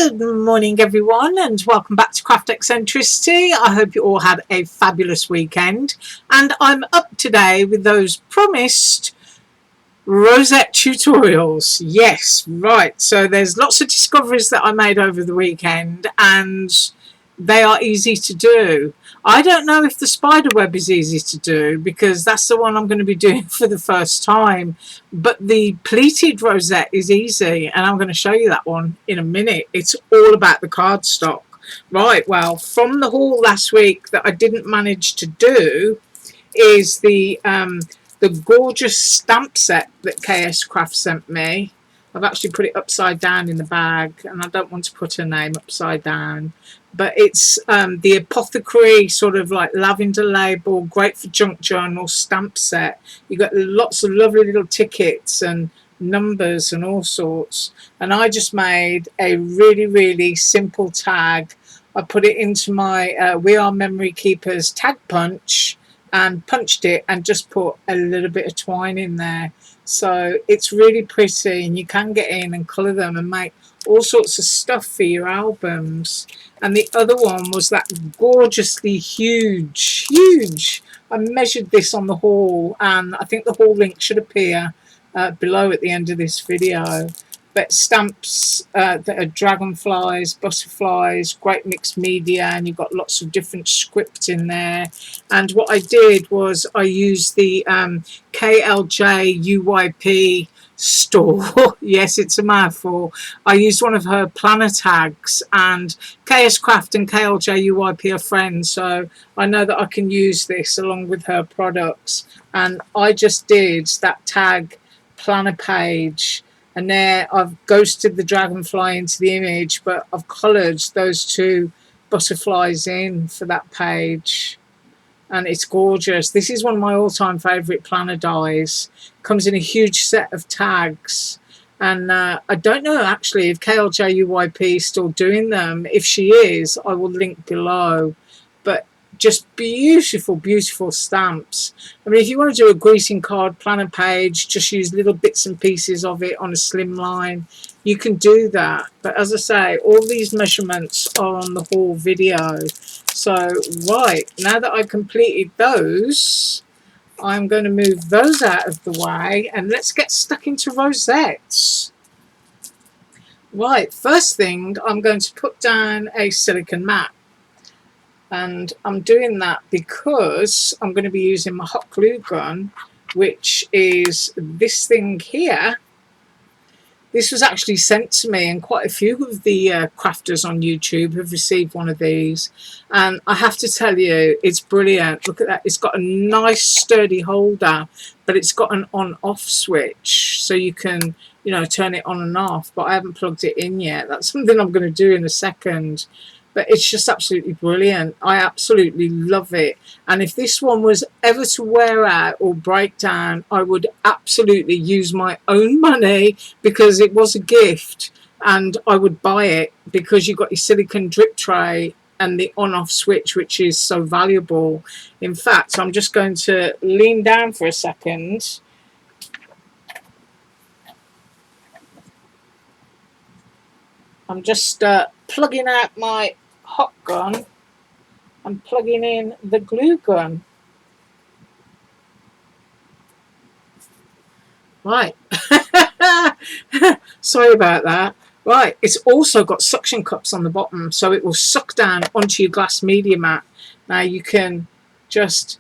Good morning everyone, and welcome back to Craft Eccentricity. I hope you all had a fabulous weekend, and I'm up today with those promised rosette tutorials. Yes, right, so there's lots of discoveries that I made over the weekend and they are easy to do. I don't know if the spider web is easy to do because that's the one I'm going to be doing for the first time, but the pleated rosette is easy, and I'm going to show you that one in a minute. It's all about the cardstock. Right, well, from the haul last week that I didn't manage to do is the gorgeous stamp set that KSCRAFT sent me. I've actually put it upside down in the bag, and I don't want to put her name upside down. But it's the apothecary sort of like lavender label, great for junk journal stamp set. You've got lots of lovely little tickets and numbers and all sorts. And I just made a really, really simple tag. I put it into my We Are Memory Keepers tag punch and punched it and just put a little bit of twine in there. So it's really pretty, and you can get in and colour them and make all sorts of stuff for your albums. And the other one was that gorgeously huge, I measured this on the haul, and I think the haul link should appear below at the end of this video. But stamps that are dragonflies, butterflies, great mixed media, and you've got lots of different script in there. And what I did was I used the KLJ UYP store. Yes, it's a mouthful. I used one of her planner tags, and KSCRAFT and KLJ UYP are friends, so I know that I can use this along with her products. And I just did that tag planner page, and there I've ghosted the dragonfly into the image, but I've coloured those two butterflies in for that page, and it's gorgeous. This is one of my all-time favourite planner dies. Comes in a huge set of tags, and I don't know actually if KLJ UYP is still doing them. If she is, I will link below. But just beautiful, beautiful stamps. I mean, if you want to do a greeting card planner page, just use little bits and pieces of it on a slim line, you can do that. But as I say, all these measurements are on the haul video. So right, now that I completed those, I'm going to move those out of the way, and let's get stuck into rosettes. Right, first thing, I'm going to put down a silicone mat. And I'm doing that because I'm going to be using my hot glue gun, which is this thing here. This was actually sent to me, and quite a few of the crafters on YouTube have received one of these. And I have to tell you, it's brilliant. Look at that. It's got a nice sturdy holder, but it's got an on-off switch, so you can, you know, turn it on and off. But I haven't plugged it in yet. That's something I'm going to do in a second. But it's just absolutely brilliant. I absolutely love it. And if this one was ever to wear out or break down, I would absolutely use my own money, because it was a gift, and I would buy it because you've got your silicone drip tray and the on-off switch, which is so valuable. In fact, I'm just going to lean down for a second. I'm just plugging out my hot gun and plugging in the glue gun. Right. Sorry about that. Right, it's also got suction cups on the bottom, so it will suck down onto your glass media mat. Now you can just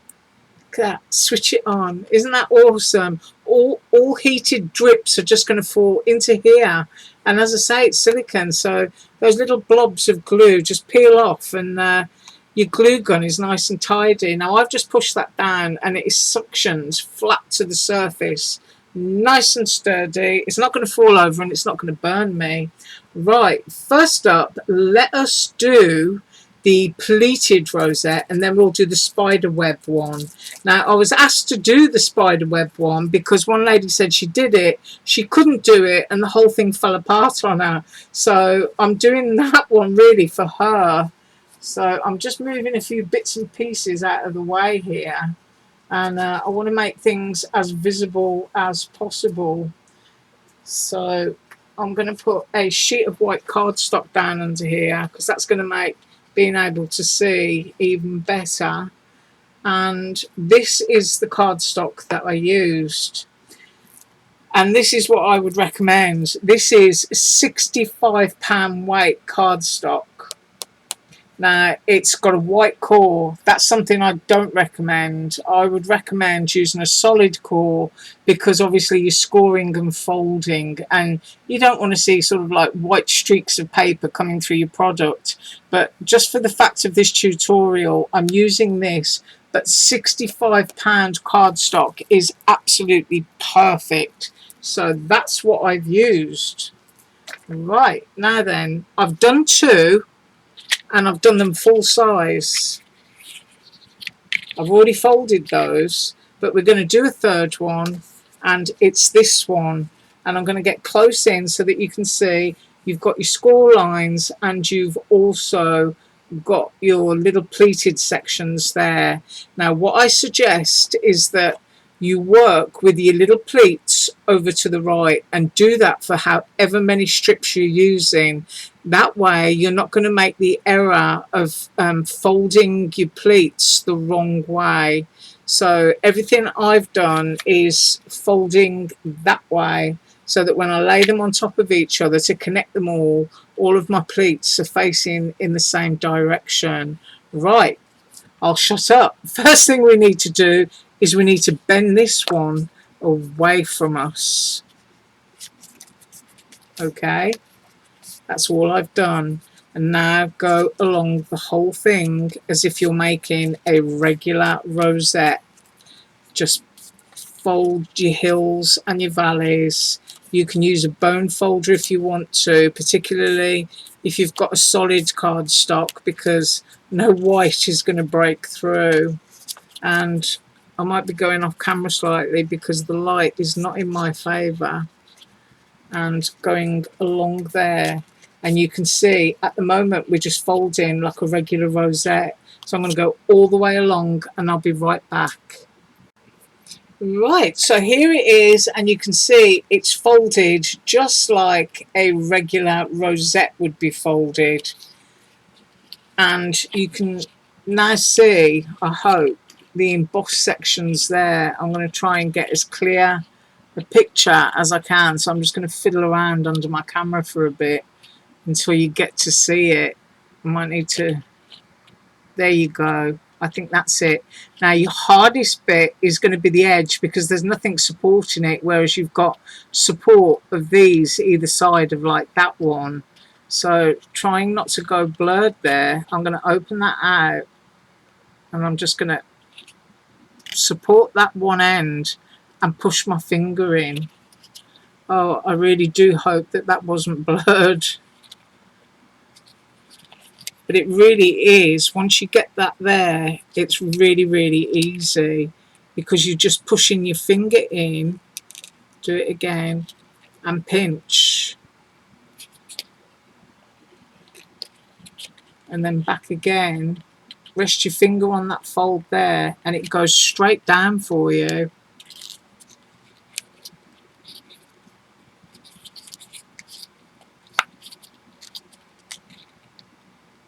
switch it on. Isn't that awesome? All heated drips are just going to fall into here, and as I say, it's silicone, so those little blobs of glue just peel off, and your glue gun is nice and tidy. Now I've just pushed that down, and it is suctioned flat to the surface, nice and sturdy. It's not going to fall over, and it's not going to burn me. Right, first up, let us do the pleated rosette, and then we'll do the spider web one. Now I was asked to do the spider web one because one lady said she did it, she couldn't do it, and the whole thing fell apart on her. So I'm doing that one really for her. So I'm just moving a few bits and pieces out of the way here, and I want to make things as visible as possible. So I'm going to put a sheet of white cardstock down under here because that's going to make being able to see even better. And this is the cardstock that I used. And this is what I would recommend. This is £65 weight cardstock. Now, it's got a white core. That's something I don't recommend. I would recommend using a solid core because obviously you're scoring and folding and you don't want to see sort of like white streaks of paper coming through your product. But just for the fact of this tutorial, I'm using this, but £65 cardstock is absolutely perfect. So that's what I've used. Right, now then, I've done two. And I've done them full size. I've already folded those, but we're going to do a third one, and it's this one. And I'm going to get close in so that you can see you've got your score lines and you've also got your little pleated sections there. Now, what I suggest is that you work with your little pleats over to the right and do that for however many strips you're using. That way you're not going to make the error of folding your pleats the wrong way. So everything I've done is folding that way so that when I lay them on top of each other to connect them all of my pleats are facing in the same direction. Right, I'll shut up. First thing we need to do is we need to bend this one away from us. Okay, that's all I've done. And now go along the whole thing as if you're making a regular rosette. Just fold your hills and your valleys. You can use a bone folder if you want to, particularly if you've got a solid cardstock, because no white is going to break through. And I might be going off camera slightly because the light is not in my favour. And going along there, and you can see at the moment we're just folding like a regular rosette. So I'm going to go all the way along and I'll be right back. Right, so here it is, and you can see it's folded just like a regular rosette would be folded. And you can now see, I hope, the embossed sections there. I'm going to try and get as clear a picture as I can, so I'm just going to fiddle around under my camera for a bit until you get to see it. I might need to, there you go. I think that's it. Now your hardest bit is going to be the edge because there's nothing supporting it, whereas you've got support of these either side of like that one. So trying not to go blurred there, I'm going to open that out and I'm just going to support that one end and push my finger in. Oh, I really do hope that that wasn't blurred. But it really is, once you get that there, it's really, really easy because you're just pushing your finger in, do it again, and pinch. And then back again, rest your finger on that fold there, and it goes straight down for you.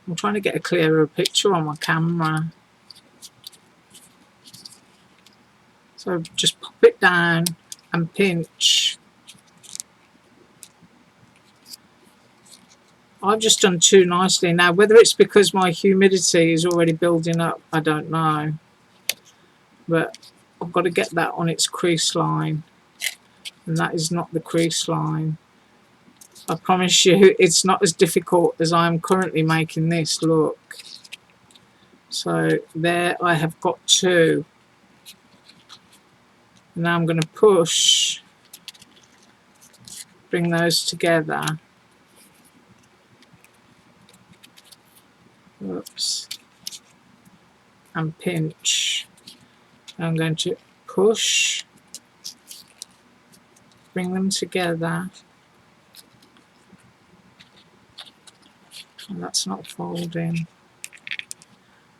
I'm trying to get a clearer picture on my camera. So just pop it down and pinch. I've just done too nicely. Now, whether it's because my humidity is already building up, I don't know. But I've got to get that on its crease line. And that is not the crease line. I promise you, it's not as difficult as I'm currently making this look. So there I have got two. Now I'm going to push, bring those together. Oops. And pinch. I'm going to push, bring them together. And that's not folding.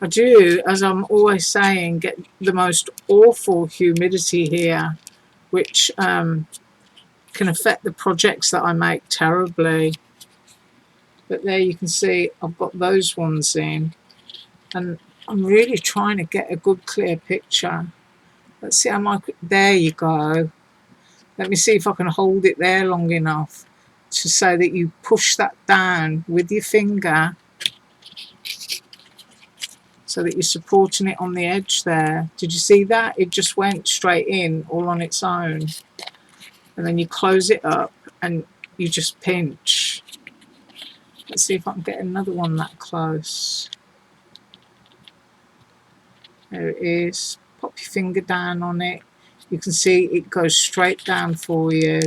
I do, as I'm always saying, get the most awful humidity here, which can affect the projects that I make terribly. But there you can see I've got those ones in, and I'm really trying to get a good clear picture. Let's see how much. There you go. Let me see if I can hold it there long enough to so that you push that down with your finger so that you're supporting it on the edge there. Did you see that? It just went straight in all on its own. And then you close it up and you just pinch. Let's see if I can get another one that close. There it is. Pop your finger down on it. You can see it goes straight down for you.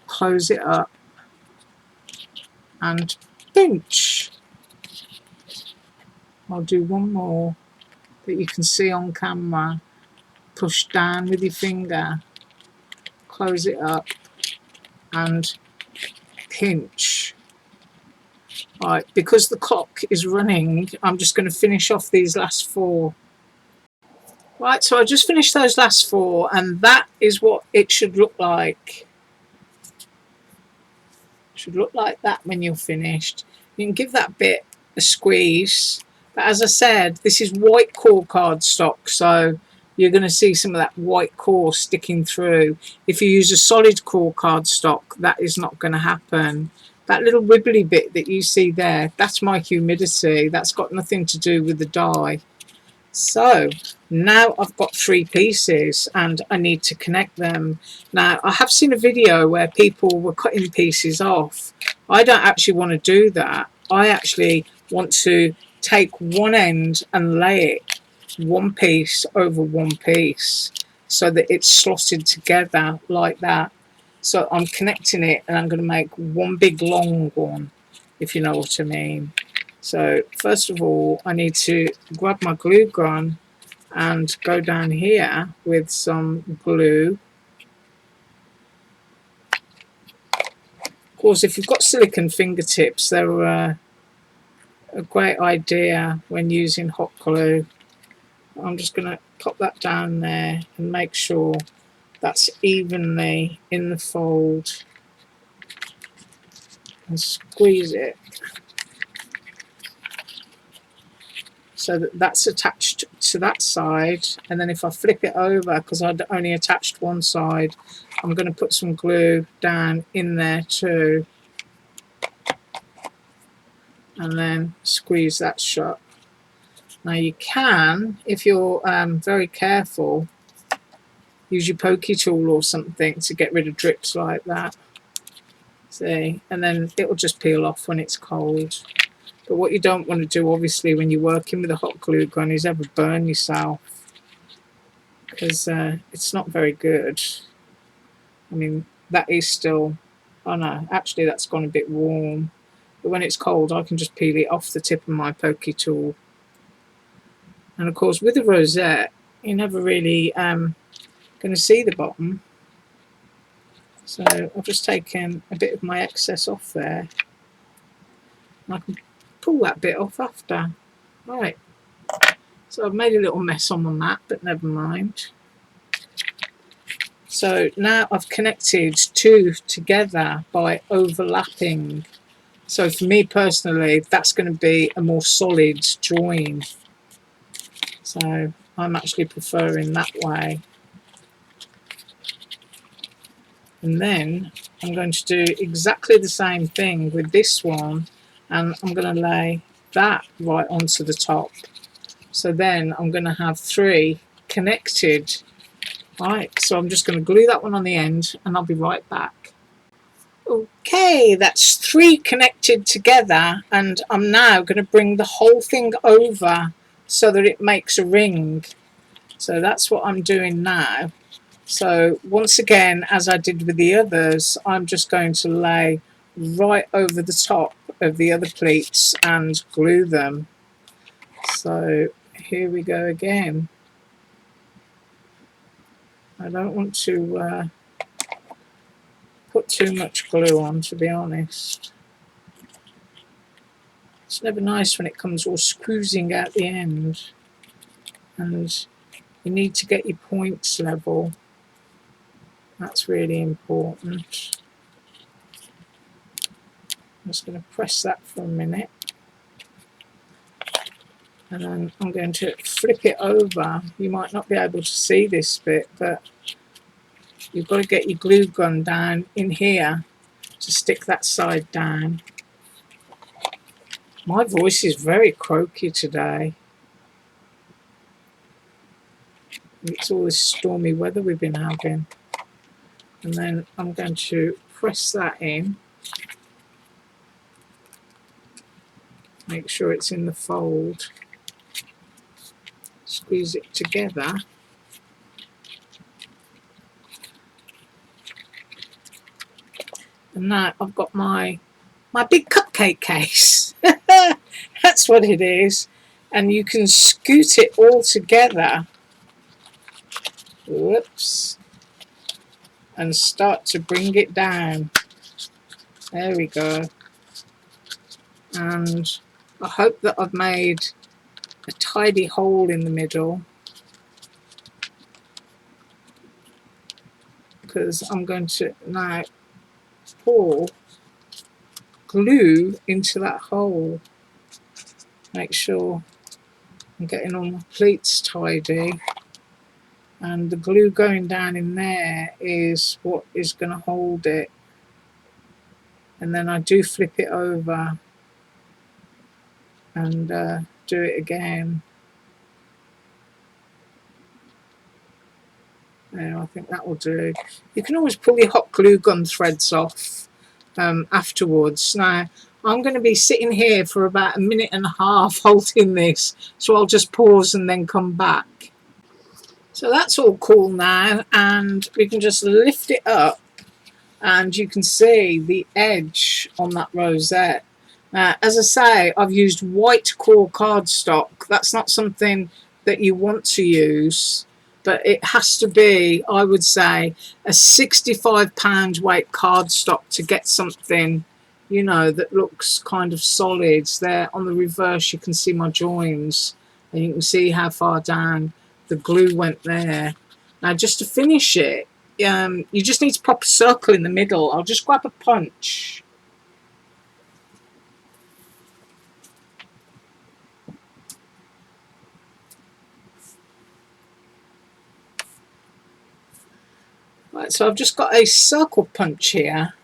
Close it up and pinch. I'll do one more that you can see on camera. Push down with your finger, close it up and pinch. Right, because the clock is running, I'm just going to finish off these last 4. Right, so I just finished those last 4, and that is what it should look like. It should look like that when you're finished. You can give that bit a squeeze, but as I said, this is white core cardstock, so you're going to see some of that white core sticking through. If you use a solid core cardstock, that is not going to happen. That little wibbly bit that you see there, that's my humidity. That's got nothing to do with the dye. So now I've got 3 pieces and I need to connect them. Now I have seen a video where people were cutting pieces off. I don't actually want to do that. I actually want to take one end and lay it one piece over one piece so that it's slotted together like that. So I'm connecting it and I'm going to make one big long one, if you know what I mean. So first of all, I need to grab my glue gun and go down here with some glue. Of course, if you've got silicone fingertips, they're a great idea when using hot glue. I'm just going to pop that down there and make sure that's evenly in the fold and squeeze it so that that's attached to that side. And then if I flip it over, because I'd only attached one side, I'm going to put some glue down in there too and then squeeze that shut. Now you can, if you're very careful, use your pokey tool or something to get rid of drips like that. See, and then it will just peel off when it's cold. But what you don't want to do, obviously, when you're working with a hot glue gun is ever burn yourself, because it's not very good. I mean, that is still, oh no, actually that's gone a bit warm. But when it's cold, I can just peel it off the tip of my pokey tool. And of course, with a rosette, you're never really going to see the bottom. So I've just taken a bit of my excess off there. And I can pull that bit off after. Right. So I've made a little mess on my mat, but never mind. So now I've connected 2 together by overlapping. So for me personally, that's going to be a more solid join. So I'm actually preferring that way. And then I'm going to do exactly the same thing with this one, and I'm going to lay that right onto the top. So then I'm going to have 3 connected. Right, so I'm just going to glue that one on the end and I'll be right back. Okay, that's 3 connected together, and I'm now going to bring the whole thing over so that it makes a ring. So that's what I'm doing now. So once again, as I did with the others, I'm just going to lay right over the top of the other pleats and glue them. So here we go again. I don't want to put too much glue on, to be honest. It's never nice when it comes all squoozing out the end, and you need to get your points level. That's really important. I'm just going to press that for a minute, and then I'm going to flip it over. You might not be able to see this bit, but you've got to get your glue gun down in here to stick that side down. My voice is very croaky today. It's all this stormy weather we've been having. And then I'm going to press that in. Make sure it's in the fold. Squeeze it together. And now I've got my big cupcake case. That's what it is. And you can scoot it all together. Whoops. And start to bring it down. There we go. And I hope that I've made a tidy hole in the middle, because I'm going to now pour glue into that hole. Make sure I'm getting all my pleats tidy, and the glue going down in there is what is going to hold it. And then I do flip it over and do it again. There, I think that will do. You can always pull your hot glue gun threads off afterwards. Now I'm going to be sitting here for about a minute and a half holding this, so I'll just pause and then come back. So that's all cool now, and we can just lift it up, and you can see the edge on that rosette. Now, as I say, I've used white core cardstock. That's not something that you want to use, but it has to be, I would say, a 65-pound weight cardstock to get something, you know, that looks kind of solid. There on the reverse you can see my joins, and you can see how far down the glue went there. Now just to finish it, you just need to pop a circle in the middle. I'll just grab a punch. Right, so I've just got a circle punch here,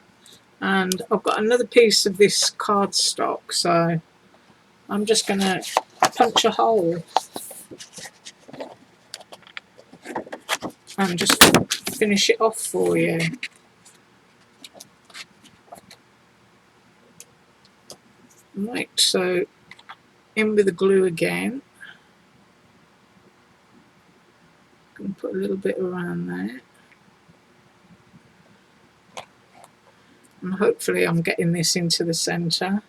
and I've got another piece of this cardstock, so I'm just going to punch a hole and just finish it off for you. Right, so in with the glue again. I'm going to put a little bit around there. And hopefully I'm getting this into the centre.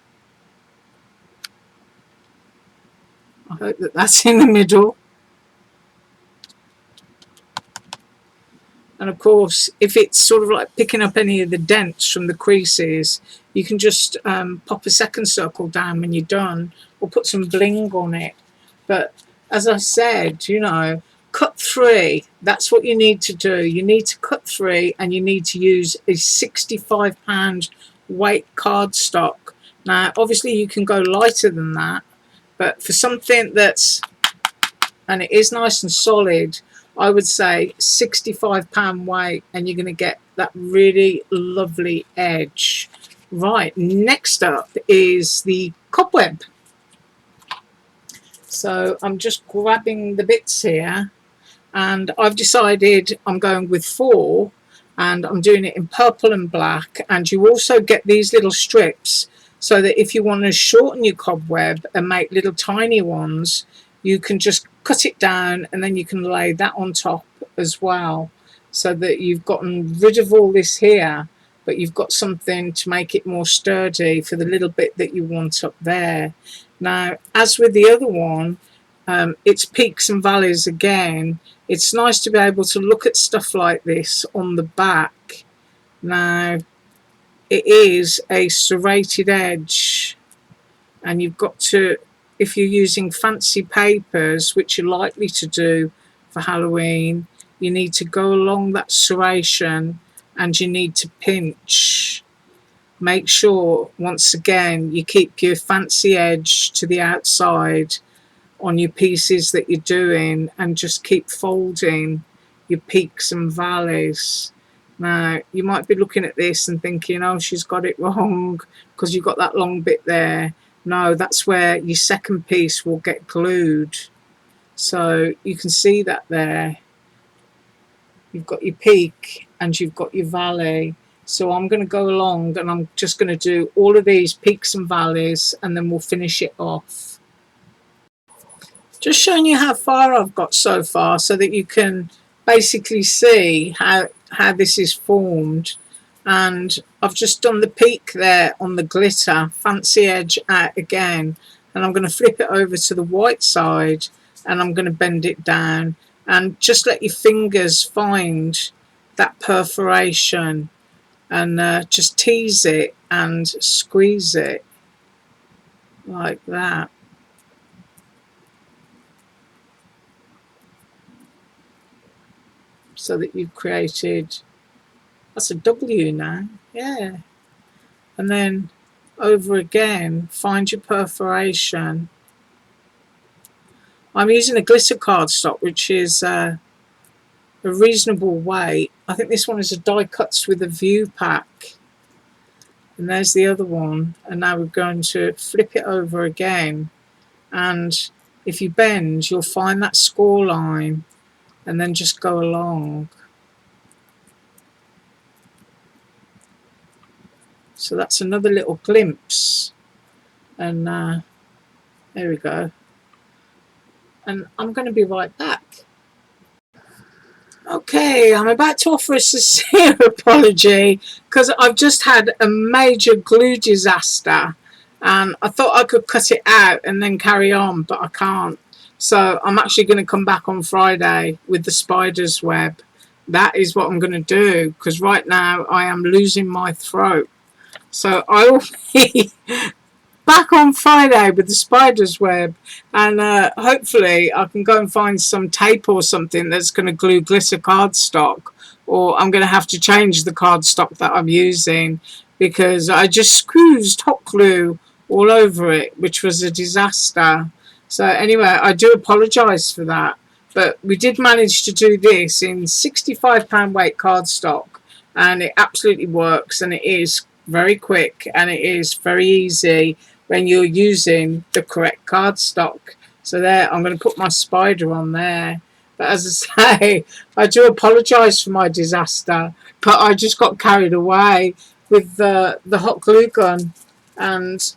I hope that that's in the middle. And of course, if it's sort of like picking up any of the dents from the creases, you can just pop a second circle down when you're done, or put some bling on it. But as I said, you know, cut 3. That's what you need to do. You need to cut 3, and you need to use a 65-pound weight cardstock. Now, obviously, you can go lighter than that, but for something that's, and it is nice and solid, I would say 65-pound weight, and you're going to get that really lovely edge. Right, next up is the cobweb. So I'm just grabbing the bits here, and I've decided I'm going with 4, and I'm doing it in purple and black. And you also get these little strips, so that if you want to shorten your cobweb and make little tiny ones, you can just cut it down, and then you can lay that on top as well, so that you've gotten rid of all this here, but you've got something to make it more sturdy for the little bit that you want up there. Now, as with the other one, it's peaks and valleys again. It's nice to be able to look at stuff like this on the back. Now, it is a serrated edge, and you've got to, if you're using fancy papers, which you're likely to do for Halloween, you need to go along that serration and you need to pinch. Make sure, once again, you keep your fancy edge to the outside on your pieces that you're doing, and just keep folding your peaks and valleys. Now, you might be looking at this and thinking, oh, she's got it wrong because you've got that long bit there. No, that's where your second piece will get glued. So you can see that there. You've got your peak and you've got your valley. So I'm going to go along and I'm just going to do all of these peaks and valleys, and then we'll finish it off. Just showing you how far I've got so far so that you can basically see how this is formed. And I've just done the peak there on the glitter, fancy edge out again, and I'm going to flip it over to the white side and I'm going to bend it down, and just let your fingers find that perforation and just tease it and squeeze it like that. So that you've created, that's a W now, yeah. And then over again, find your perforation. I'm using a glitter cardstock, which is a reasonable weight. I think this one is a die cuts with a view pack. And there's the other one. And now we're going to flip it over again. And if you bend, you'll find that score line, and then just go along. So that's another little glimpse. And there we go. And I'm going to be right back. Okay, I'm about to offer a sincere apology because I've just had a major glue disaster, and I thought I could cut it out and then carry on, but I can't. So I'm actually going to come back on Friday with the spider's web. That is what I'm going to do, because right now I am losing my throat. So I will be back on Friday with the spider's web, and hopefully I can go and find some tape or something that's going to glue glitter cardstock, or I'm going to have to change the cardstock that I'm using, because I just squoozed hot glue all over it, which was a disaster. So anyway, I do apologise for that, but we did manage to do this in £65 weight cardstock, and it absolutely works, and it is very quick and it is very easy when you're using the correct cardstock. So there, I'm going to put my spider on there. But as I say, I do apologise for my disaster, but I just got carried away with the hot glue gun, and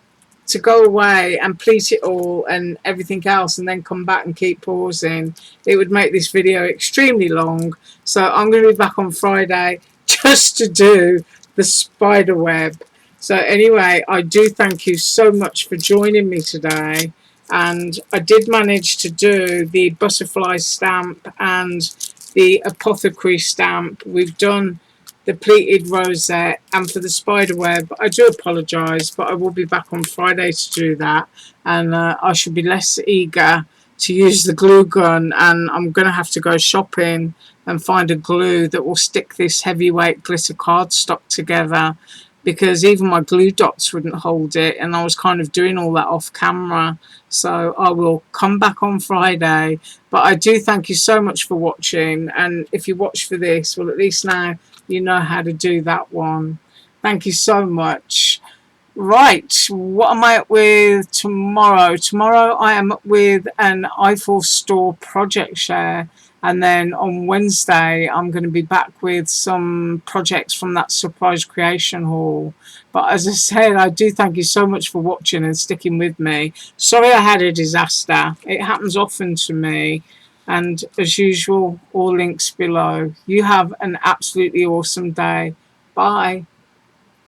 to go away and pleat it all and everything else and then come back and keep pausing, it would make this video extremely long. So I'm going to be back on Friday just to do the spider web. So anyway, I do thank you so much for joining me today, and I did manage to do the butterfly stamp and the apothecary stamp. We've done the pleated rosette, and for the spider web I do apologise, but I will be back on Friday to do that, and I should be less eager to use the glue gun, and I'm going to have to go shopping and find a glue that will stick this heavyweight glitter cardstock together, because even my glue dots wouldn't hold it, and I was kind of doing all that off camera. So I will come back on Friday, but I do thank you so much for watching, and if you watch for this, well, at least now you know how to do that one. Thank you so much. Right, what am I up with tomorrow? Tomorrow I am up with an Eiffel Store project share, and then on Wednesday I'm going to be back with some projects from that surprise creation haul. But as I said, I do thank you so much for watching and sticking with me. Sorry I had a disaster. It happens often to me, and as usual, all links below. You have an absolutely awesome day. Bye.